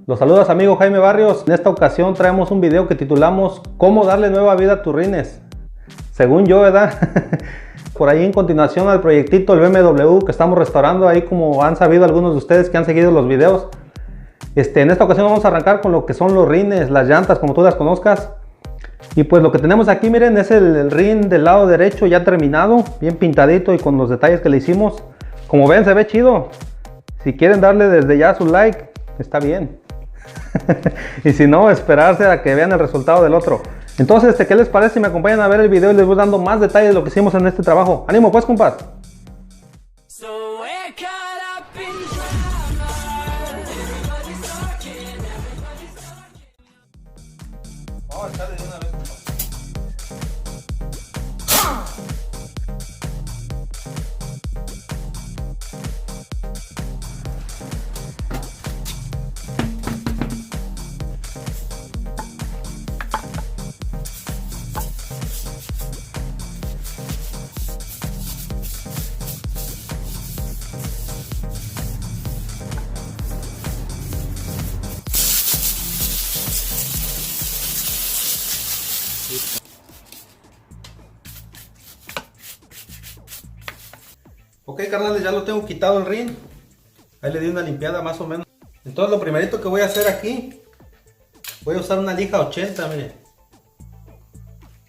Los saludos amigo Jaime Barrios. En esta ocasión traemos un video que titulamos ¿Cómo darle nueva vida a tus rines? Según yo, ¿verdad? Por ahí en continuación al proyectito el BMW que estamos restaurando, ahí como han sabido algunos de ustedes que han seguido los videos. En esta ocasión vamos a arrancar con lo que son los rines, las llantas como tú las conozcas. Y pues lo que tenemos aquí, miren, es el rin del lado derecho ya terminado, bien pintadito y con los detalles que le hicimos. Como ven, se ve chido. Si quieren darle desde ya su like, está bien. Y si no, esperarse a que vean el resultado del otro. Entonces, ¿qué les parece si me acompañan a ver el video y les voy dando más detalles de lo que hicimos en este trabajo? ¡Ánimo pues, compas! Vamos a echarle de una vez, compas. Ok, carnales, ya lo tengo quitado el rin. Ahí le di una limpiada más o menos. Entonces lo primerito que voy a hacer aquí, voy a usar una lija 80, miren,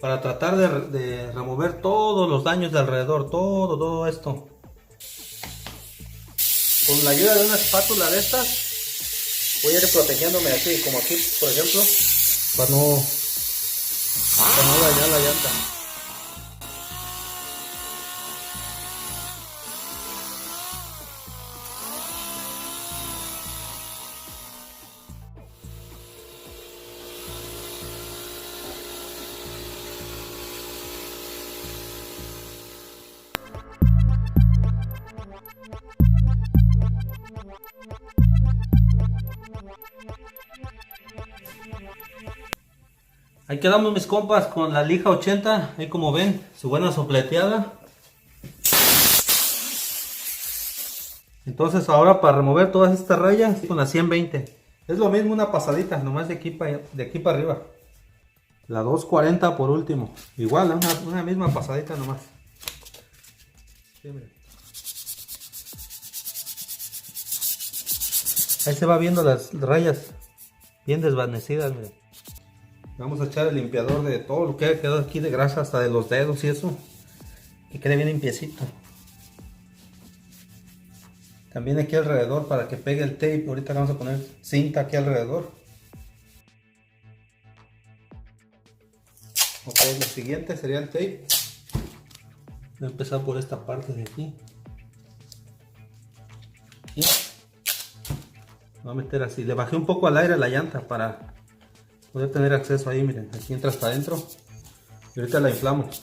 para tratar de remover todos los daños de alrededor, todo esto. Con la ayuda de una espátula de estas, voy a ir protegiéndome así, como aquí, por ejemplo, para no dañar la llanta. Ahí quedamos mis compas con la lija 80, ahí como ven, su buena sopleteada. Entonces ahora para remover todas estas rayas con la 120. Es lo mismo una pasadita, nomás de aquí para arriba. La 240 por último. Igual, una misma pasadita nomás. Sí, ahí se va viendo las rayas bien desvanecidas, miren. Vamos a echar el limpiador de todo lo que ha quedado aquí de grasa, hasta de los dedos y eso, que quede bien limpiecito. También aquí alrededor para que pegue el tape. Ahorita vamos a poner cinta aquí alrededor. Ok, lo siguiente sería el tape. Voy a empezar por esta parte de aquí. Y voy a meter así. Le bajé un poco al aire a la llanta para poder tener acceso ahí, miren, aquí entra hasta adentro y ahorita la inflamos.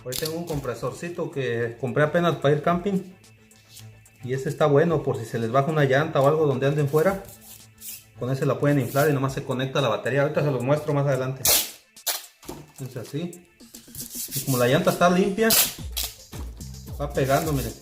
Hoy tengo un compresorcito que compré apenas para ir camping y ese está bueno por si se les baja una llanta o algo donde anden fuera, con ese la pueden inflar y nomás se conecta a la batería. Ahorita se los muestro más adelante. Entonces así, y como la llanta está limpia, va pegando, miren.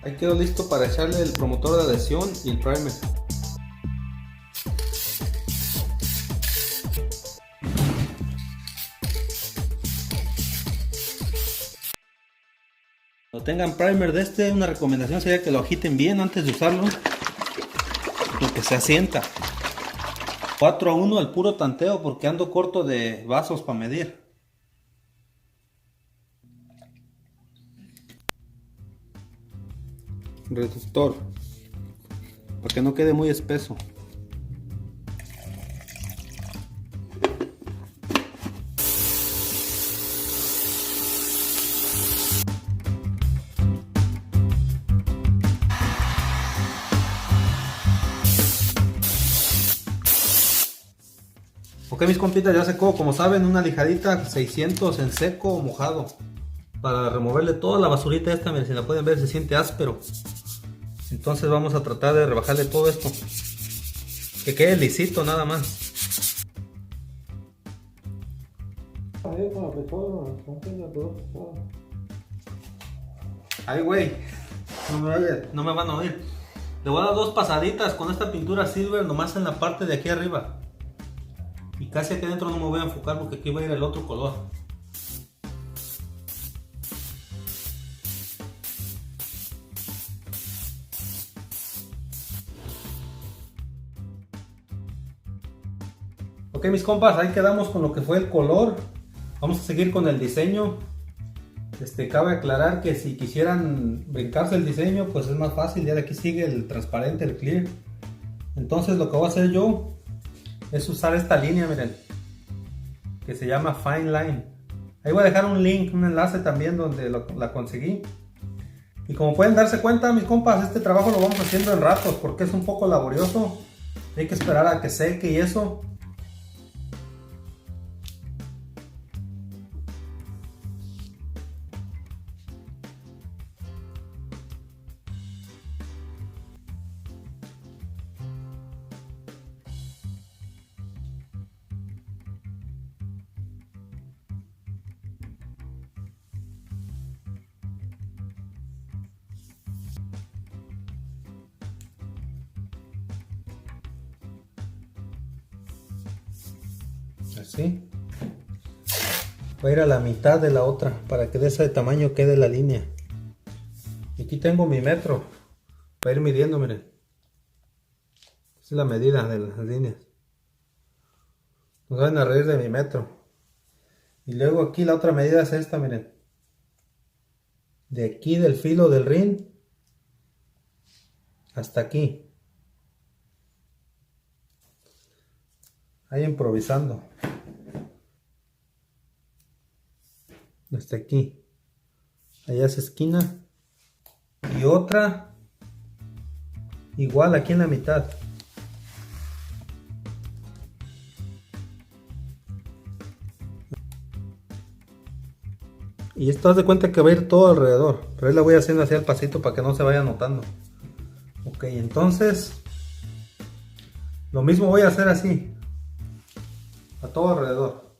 Ahí quedó listo para echarle el promotor de adhesión y el primer. Cuando tengan primer de una recomendación sería que lo agiten bien antes de usarlo, porque se asienta. 4-1 al puro tanteo porque ando corto de vasos para medir. Reductor para que no quede muy espeso. Ok, mis compitas, ya secó, como saben, una lijadita 600 en seco o mojado. para removerle toda la basurita esta. Miren, si la pueden ver, se siente áspero. Entonces vamos a tratar de rebajarle todo esto, que quede lisito nada más. Ay, güey, no me van a oír. Le voy a dar 2 pasaditas con esta pintura silver nomás en la parte de aquí arriba. Y casi aquí adentro no me voy a enfocar porque aquí va a ir el otro color. Ok, mis compas, ahí quedamos con lo que fue el color. Vamos a seguir con el diseño. Cabe aclarar que si quisieran brincarse el diseño, pues es más fácil. Ya de aquí sigue el transparente, el clear. Entonces lo que voy a hacer yo es usar esta línea, miren, que se llama Fine Line. Ahí voy a dejar un link, un enlace también donde la conseguí. Y como pueden darse cuenta, mis compas, este trabajo lo vamos haciendo en ratos porque es un poco laborioso. Hay que esperar a que seque y eso. Así. Voy a ir a la mitad de la otra para que de ese tamaño quede la línea. Y aquí tengo mi metro para ir midiendo, miren. Esa es la medida de las líneas. Nos van a reír de mi metro. Y luego aquí la otra medida es esta, miren. De aquí del filo del rin hasta aquí. Ahí improvisando. Hasta aquí. Allá es esquina. Y otra igual aquí en la mitad. Y esto haz de cuenta que va a ir todo alrededor. Pero ahí la voy haciendo así al pasito para que no se vaya notando. Ok, entonces lo mismo voy a hacer así. A todo alrededor.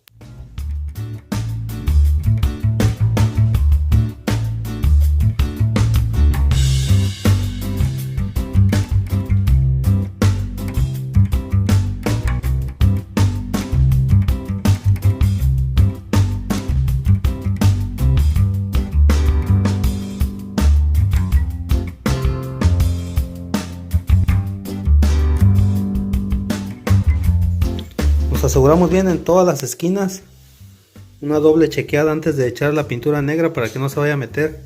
Nos aseguramos bien en todas las esquinas. Una doble chequeada antes de echar la pintura negra para que no se vaya a meter.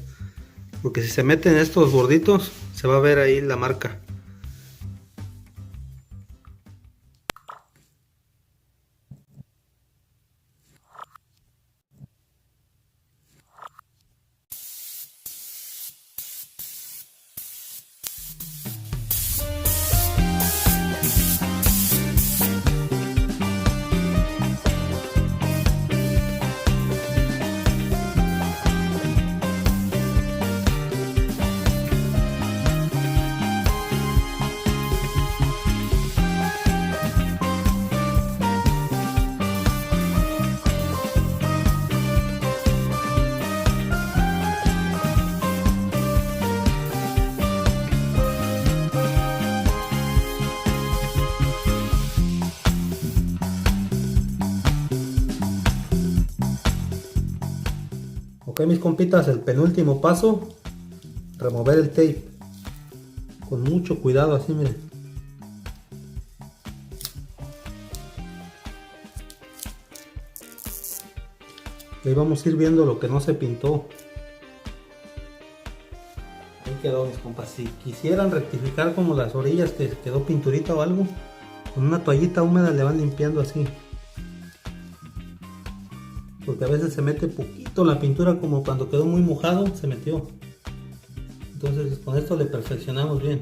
Porque si se meten estos gorditos, se va a ver ahí la marca. Ok, mis compitas, el penúltimo paso, remover el tape con mucho cuidado, así miren. Y ahí vamos a ir viendo lo que no se pintó. Ahí quedó, mis compas. Si quisieran rectificar como las orillas que quedó pinturita o algo, con una toallita húmeda le van limpiando así. Porque a veces se mete poquito la pintura, como cuando quedó muy mojado se metió. Entonces con esto le perfeccionamos bien.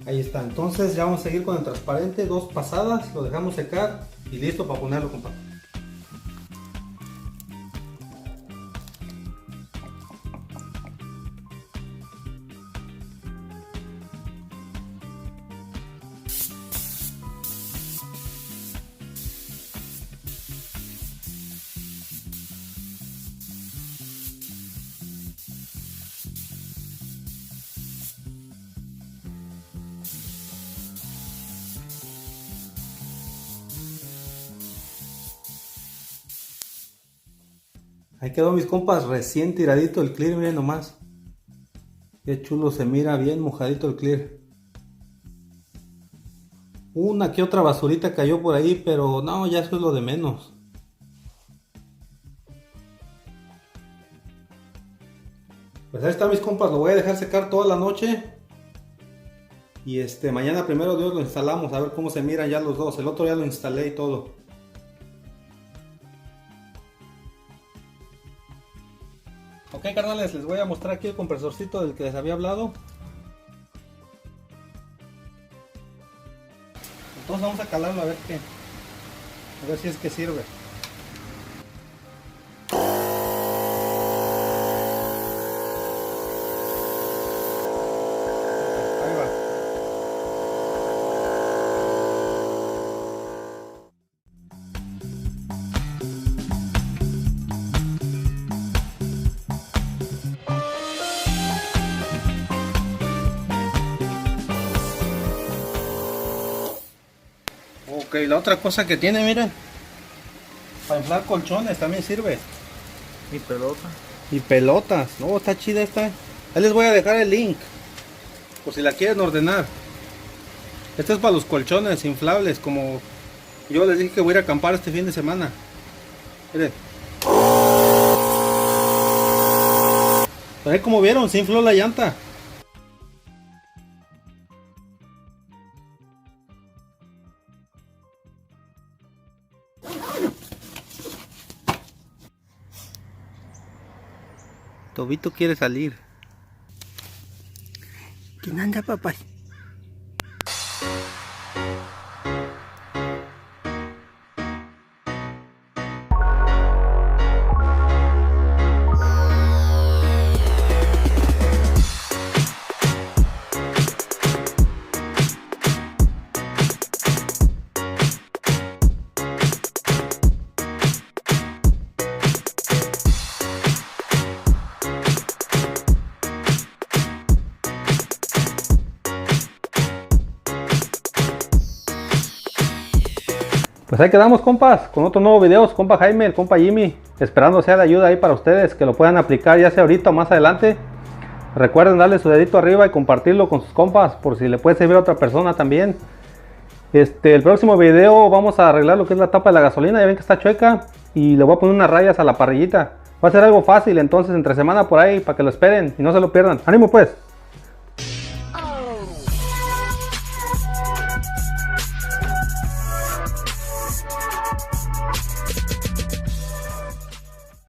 Ahí está. Entonces ya vamos a seguir con el transparente, 2 pasadas, lo dejamos secar y listo para ponerlo, compa. Ahí quedó, mis compas, recién tiradito el clear, miren nomás. Qué chulo se mira, bien mojadito el clear. Una que otra basurita cayó por ahí, pero no, ya eso es lo de menos. Pues ahí está, mis compas, lo voy a dejar secar toda la noche. Y mañana primero Dios lo instalamos, a ver cómo se miran ya los dos. El otro ya lo instalé y todo. Ok, carnales, les voy a mostrar aquí el compresorcito del que les había hablado. Entonces vamos a calarlo a ver qué. A ver si es que sirve. Ahí va. Ok, la otra cosa que tiene, miren, para inflar colchones también sirve. Y pelota. Y pelotas, no, está chida esta. Ahí les voy a dejar el link, por si la quieren ordenar. Esto es para los colchones inflables, como yo les dije que voy a ir a acampar este fin de semana. Miren. Ahí como vieron, se infló la llanta. Tobito quiere salir. ¿Quién anda, papá? Pues ahí quedamos, compas, con otros nuevos videos, compa Jaime, el compa Jimmy, esperando sea de ayuda ahí para ustedes, que lo puedan aplicar ya sea ahorita o más adelante. Recuerden darle su dedito arriba y compartirlo con sus compas, por si le puede servir a otra persona también. El próximo video vamos a arreglar lo que es la tapa de la gasolina, ya ven que está chueca, y le voy a poner unas rayas a la parrillita. Va a ser algo fácil, entonces entre semana por ahí, para que lo esperen y no se lo pierdan. ¡Ánimo pues!